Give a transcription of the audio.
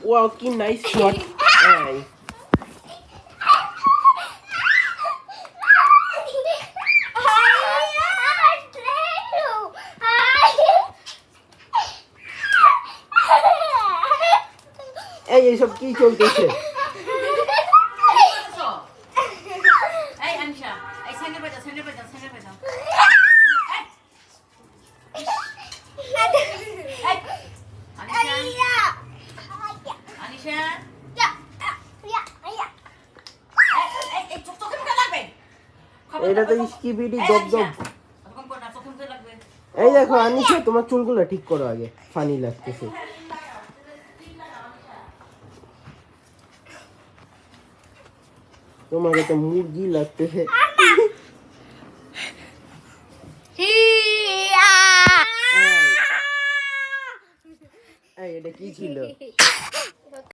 Wow, কি nice shot. এই এইসব কি চলতেছে? এটা তো স্কিবিডি দবদব। এই দেখো আনিশা, তোমার চুলগুলো ঠিক করো আগে, ফানি লাগতেছে। তোমাকে তো মুরগি লাগতেছে। এই এটা কি ছিল?